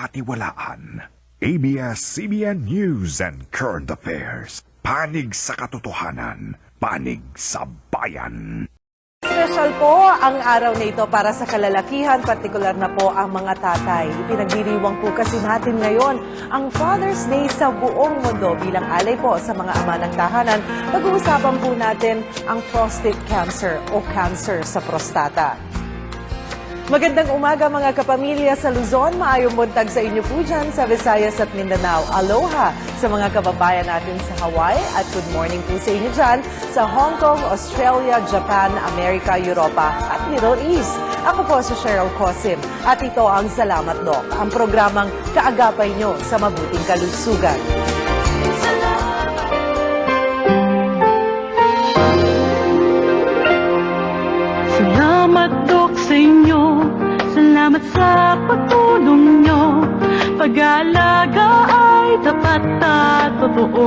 pinagkakatiwalaan. ABS-CBN News and Current Affairs. Panig sa katotohanan, panig sa bayan. Special po ang araw na ito para sa kalalakihan, partikular na po ang mga tatay. Ipinagdiriwang po kasi natin ngayon ang Father's Day sa buong mundo. Bilang alay po sa mga ama ng tahanan, pag-uusapan po natin ang prostate cancer o cancer sa prostata. Magandang umaga mga kapamilya sa Luzon. Maayong buntag sa inyo po dyan sa Visayas at Mindanao. Aloha sa mga kababayan natin sa Hawaii at good morning po sa inyo dyan sa Hong Kong, Australia, Japan, Amerika, Europa at Middle East. Ako po si Cheryl Cosim at ito ang Salamat Doc, ang programang kaagapay nyo sa mabuting kalusugan. Salamat Doc sa inyo, salamat sa pagtulong nyo. Pag-aalaga ay tapat at totoo.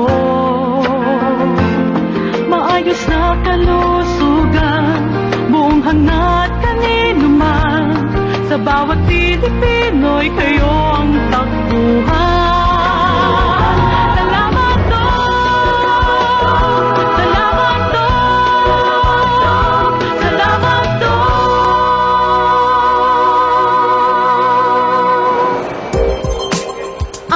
Maayos na kalusugan, buong hangat kanino man. Sa bawat Pilipino'y kayo ang takbuhan. Salamat Doc! Salamat Doc! Salamat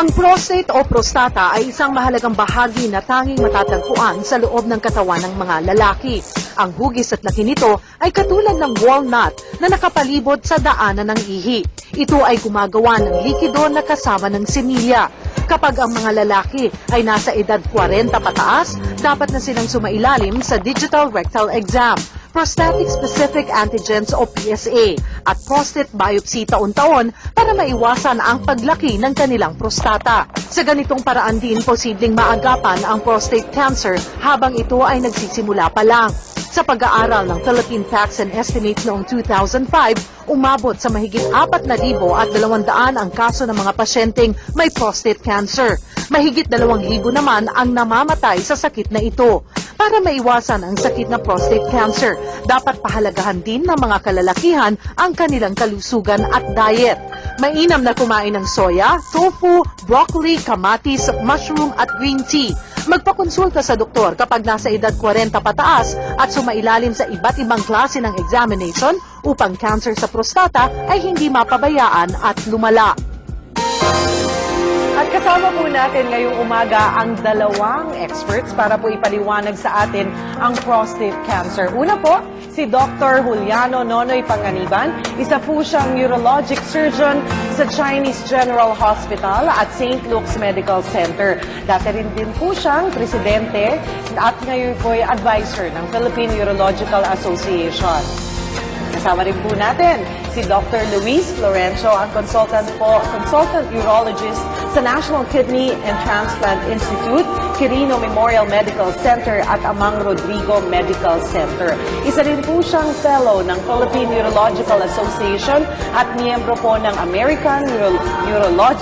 Ang prostate o prostata ay isang mahalagang bahagi na tanging matatagpuan sa loob ng katawan ng mga lalaki. Ang hugis at laki nito ay katulad ng walnut na nakapalibot sa daanan ng ihi. Ito ay gumagawa ng likido na kasama ng similya. Kapag ang mga lalaki ay nasa edad 40 pataas, dapat na silang sumailalim sa digital rectal exam, prostatic specific antigens o PSA, at prostate biopsy taon-taon para maiwasan ang paglaki ng kanilang prostata. Sa ganitong paraan din, posibleng maagapan ang prostate cancer habang ito ay nagsisimula pa lang. Sa pag-aaral ng Philippine Facts and Estimates noong 2005, umabot sa mahigit 4,200 ang kaso ng mga pasyenteng may prostate cancer. Mahigit 2,000 naman ang namamatay sa sakit na ito. Para maiwasan ang sakit na prostate cancer, dapat pahalagahan din ng mga kalalakihan ang kanilang kalusugan at diet. Mainam na kumain ng soya, tofu, broccoli, kamatis, mushroom at green tea. Magpakonsulta sa doktor kapag nasa edad 40 pataas at sumailalim sa iba't ibang klase ng examination upang cancer sa prostata ay hindi mapabayaan at lumala. At kasama po natin ngayong umaga ang dalawang experts para po ipaliwanag sa atin ang prostate cancer. Una po, si Dr. Juliano Nonoy Panganiban. Isa po siyang urologic surgeon sa Chinese General Hospital at St. Luke's Medical Center. Dati rin din po siyang presidente at ngayon po ay advisor ng Philippine Urological Association. Kasama rin po natin si Dr. Luis Florencio, ang consultant urologist sa National Kidney and Transplant Institute, Quirino Memorial Medical Center at Amang Rodrigo Medical Center. Isa rin po siyang fellow ng Philippine Urological Association at miyembro po ng American Urological